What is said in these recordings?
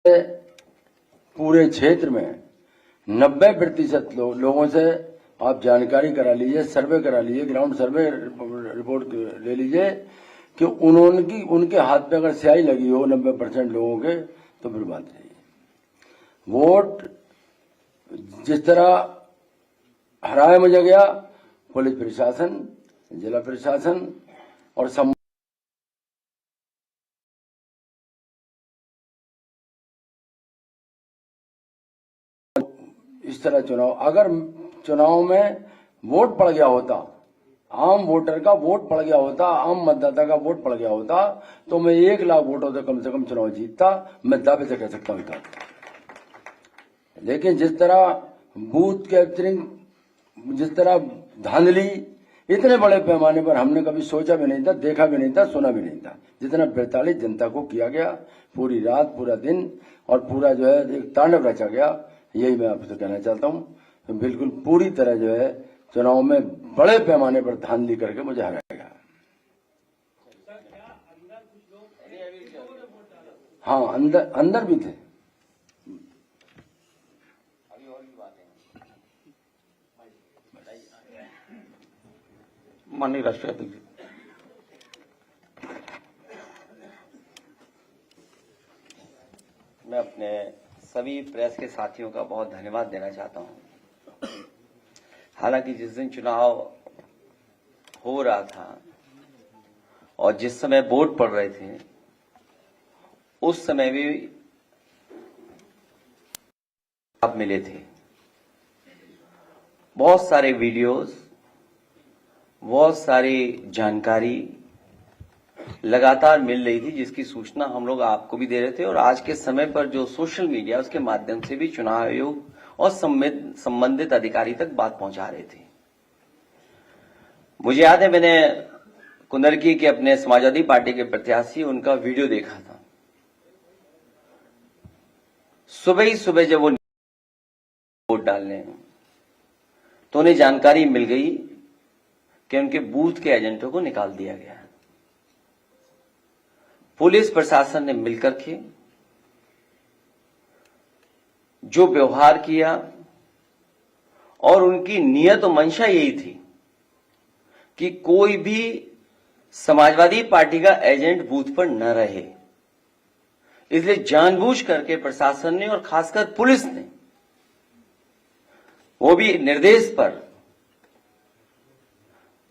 पूरे क्षेत्र में 90% लोगों से आप जानकारी करा लीजिए, सर्वे करा लीजिए, ग्राउंड सर्वे रिपोर्ट ले लीजिए कि उनके हाथ पे अगर स्याही लगी हो 90% लोगों के, तो फिर बात नहीं। वोट जिस तरह हराया मुझे गया, पुलिस प्रशासन, जिला प्रशासन और इस तरह अगर चुनाव में वोट पड़ गया होता, आम वोटर का वोट पड़ गया होता, आम मतदाता का वोट पड़ गया होता, तो मैं 1 लाख वोटों से कम चुनाव जीतता, मैं दावे से कह सकता हूं। लेकिन जिस तरह बूथ कैप्चरिंग, जिस तरह धांधली इतने बड़े पैमाने पर हमने कभी सोचा भी नहीं था, देखा भी नहीं था, सुना भी नहीं था। जितना 42 जनता को किया गया, पूरी रात, पूरा दिन और पूरा जो है एक तांडव रचा गया, यही मैं आपसे कहना चाहता हूं। बिल्कुल पूरी तरह जो है चुनाव में बड़े पैमाने पर धांधली करके मुझे हराया गया। हाँ, अंदर भी थे। माननीय राष्ट्रीय अध्यक्ष, मैं अपने सभी प्रेस के साथियों का बहुत धन्यवाद देना चाहता हूं। हालांकि जिस दिन चुनाव हो रहा था और जिस समय वोट पड़ रहे थे, उस समय भी आप मिले थे। बहुत सारे वीडियोस, बहुत सारी जानकारी लगातार मिल रही थी, जिसकी सूचना हम लोग आपको भी दे रहे थे। और आज के समय पर जो सोशल मीडिया, उसके माध्यम से भी चुनाव आयोग और संबंधित अधिकारी तक बात पहुंचा रहे थे। मुझे याद है, मैंने कुंदरकी के अपने समाजवादी पार्टी के प्रत्याशी, उनका वीडियो देखा था। सुबह ही सुबह जब वो वोट डालने, तो उन्हें जानकारी मिल गई कि उनके बूथ के एजेंटों को निकाल दिया गया है। पुलिस प्रशासन ने मिलकर के जो व्यवहार किया, और उनकी नियत और मंशा यही थी कि कोई भी समाजवादी पार्टी का एजेंट बूथ पर न रहे। इसलिए जानबूझ करके प्रशासन ने और खासकर पुलिस ने, वो भी निर्देश पर,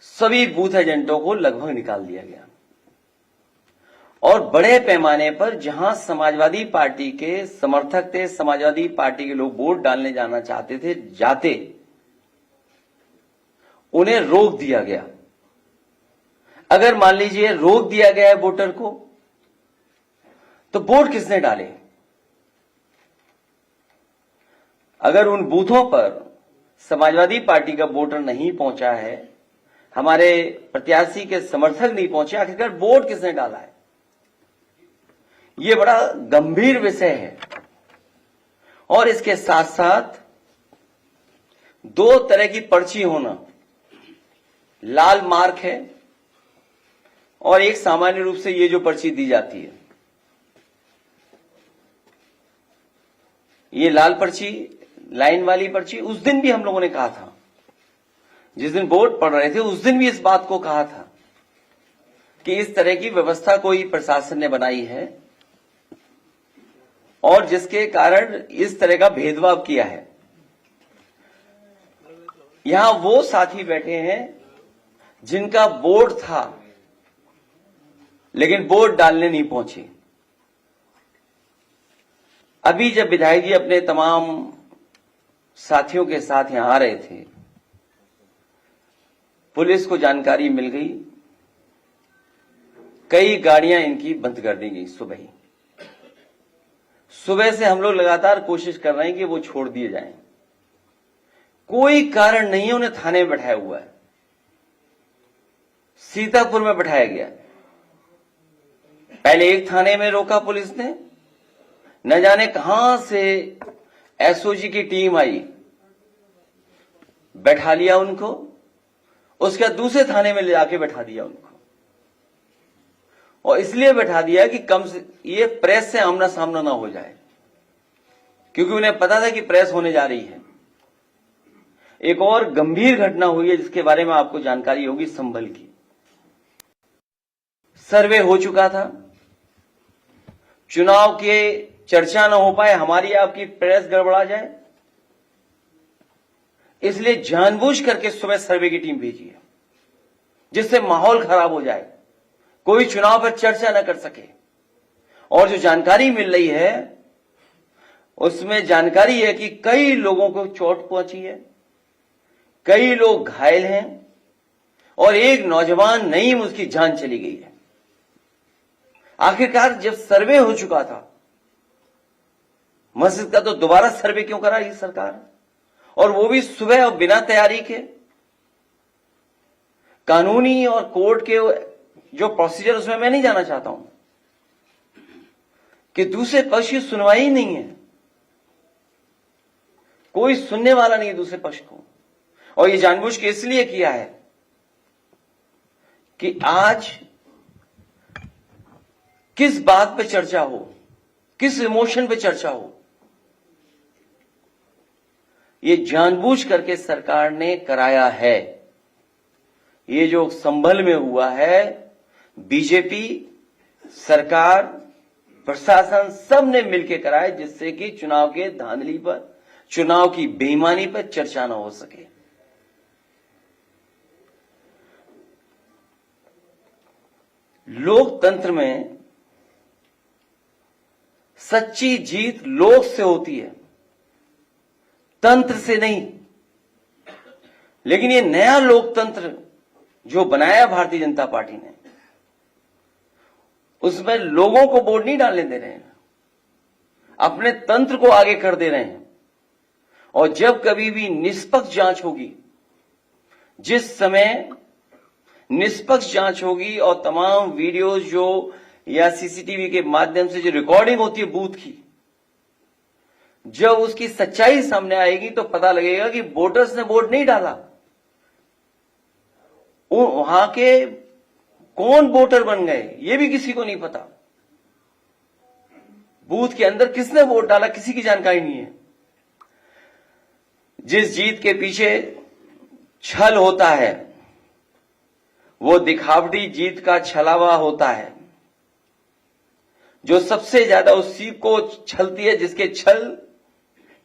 सभी बूथ एजेंटों को लगभग निकाल दिया गया। और बड़े पैमाने पर जहां समाजवादी पार्टी के समर्थक थे, समाजवादी पार्टी के लोग वोट डालने जाना चाहते थे, जाते उन्हें रोक दिया गया। अगर मान लीजिए रोक दिया गया है वोटर को, तो वोट किसने डाले? अगर उन बूथों पर समाजवादी पार्टी का वोटर नहीं पहुंचा है, हमारे प्रत्याशी के समर्थक नहीं पहुंचे, आखिरकार वोट किसने डाला है? ये बड़ा गंभीर विषय है। और इसके साथ साथ 2 तरह की पर्ची होना, लाल मार्क है और एक सामान्य रूप से ये जो पर्ची दी जाती है, ये लाल पर्ची, लाइन वाली पर्ची। उस दिन भी हम लोगों ने कहा था, जिस दिन वोट पड़ रहे थे, उस दिन भी इस बात को कहा था कि इस तरह की व्यवस्था कोई प्रशासन ने बनाई है और जिसके कारण इस तरह का भेदभाव किया है। यहां वो साथी बैठे हैं जिनका वोट था, लेकिन वोट डालने नहीं पहुंचे। अभी जब विधायक जी अपने तमाम साथियों के साथ यहां आ रहे थे, पुलिस को जानकारी मिल गई, कई गाड़ियां इनकी बंद कर दी गई। सुबह से हम लोग लगातार कोशिश कर रहे हैं कि वो छोड़ दिए जाएं। कोई कारण नहीं है, उन्हें थाने में बैठाया हुआ है। सीतापुर में बैठाया गया। पहले एक थाने में रोका पुलिस ने, न जाने कहां से एसओजी की टीम आई, बैठा लिया उनको, उसके बाद दूसरे थाने में ले जाके बैठा दिया उनको। और इसलिए बैठा दिया कि कम से ये प्रेस से आमना सामना ना हो जाए। क्योंकि उन्हें पता था कि प्रेस होने जा रही है। एक और गंभीर घटना हुई है जिसके बारे में आपको जानकारी होगी, संभल की। सर्वे हो चुका था, चुनाव के चर्चा न हो पाए, हमारी आपकी प्रेस गड़बड़ा जाए, इसलिए जानबूझ करके सुबह सर्वे की टीम भेजी है, जिससे माहौल खराब हो जाए, कोई चुनाव पर चर्चा न कर सके। और जो जानकारी मिल रही है उसमें जानकारी है कि कई लोगों को चोट पहुंची है, कई लोग घायल हैं और एक नौजवान नईम, उसकी जान चली गई है। आखिरकार जब सर्वे हो चुका था मस्जिद का, तो दोबारा सर्वे क्यों करा ये सरकार, और वो भी सुबह और बिना तैयारी के। कानूनी और कोर्ट के जो प्रोसीजर, उसमें मैं नहीं जाना चाहता हूं कि दूसरे पक्ष की सुनवाई ही नहीं है, कोई सुनने वाला नहीं है दूसरे पक्ष को। और ये जानबूझ के इसलिए किया है कि आज किस बात पे चर्चा हो, किस इमोशन पे चर्चा हो, ये जानबूझ करके सरकार ने कराया है। ये जो संभल में हुआ है, बीजेपी सरकार, प्रशासन, सब ने मिलकर कराया, जिससे कि चुनाव के धांधली पर, चुनाव की बेईमानी पर चर्चा न हो सके। लोकतंत्र में सच्ची जीत लोक से होती है, तंत्र से नहीं। लेकिन ये नया लोकतंत्र जो बनाया भारतीय जनता पार्टी ने, उसमें लोगों को वोट नहीं डालने दे रहे हैं, अपने तंत्र को आगे कर दे रहे हैं। और जब कभी भी निष्पक्ष जांच होगी, जिस समय निष्पक्ष जांच होगी और तमाम वीडियोज जो या सीसीटीवी के माध्यम से जो रिकॉर्डिंग होती है बूथ की, जब उसकी सच्चाई सामने आएगी तो पता लगेगा कि वोटर्स ने वोट नहीं डाला, वहां के कौन वोटर बन गए ये भी किसी को नहीं पता। बूथ के अंदर किसने वोट डाला किसी की जानकारी नहीं है। जिस जीत के पीछे छल होता है वो दिखावटी जीत का छलावा होता है। जो सबसे ज्यादा उस सीट को छलती है, जिसके छल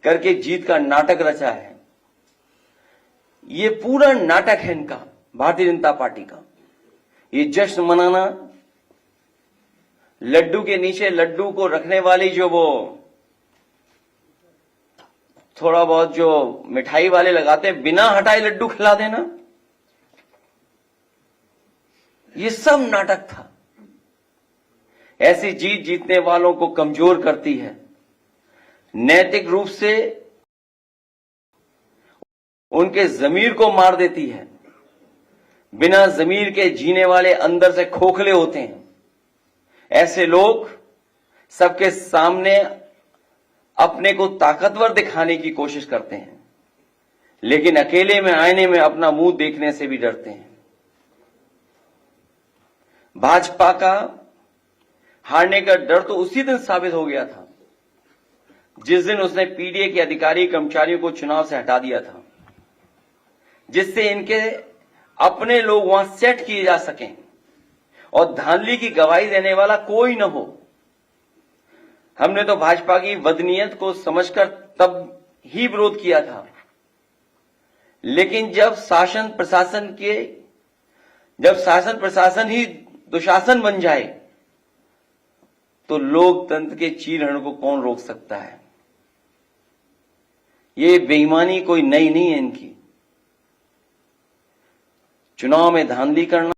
करके जीत का नाटक रचा है। ये पूरा नाटक है इनका, भारतीय जनता पार्टी का। ये जश्न मनाना, लड्डू के नीचे लड्डू को रखने वाली जो वो थोड़ा बहुत जो मिठाई वाले लगाते हैं, बिना हटाए लड्डू खिला देना, ये सब नाटक था। ऐसी जीत जीतने वालों को कमजोर करती है, नैतिक रूप से उनके जमीर को मार देती है। बिना जमीर के जीने वाले अंदर से खोखले होते हैं। ऐसे लोग सबके सामने अपने को ताकतवर दिखाने की कोशिश करते हैं, लेकिन अकेले में आईने में अपना मुंह देखने से भी डरते हैं। भाजपा का हारने का डर तो उसी दिन साबित हो गया था जिस दिन उसने पीडीए के अधिकारी कर्मचारियों को चुनाव से हटा दिया था, जिससे इनके अपने लोग वहां सेट किए जा सकें और धांधली की गवाही देने वाला कोई न हो। हमने तो भाजपा की बदनीयत को समझकर तब ही विरोध किया था, लेकिन जब शासन प्रशासन ही दुशासन बन जाए तो लोकतंत्र के चीरहरण को कौन रोक सकता है। ये बेईमानी कोई नई नहीं है इनकी। चुनाव में धांधली करना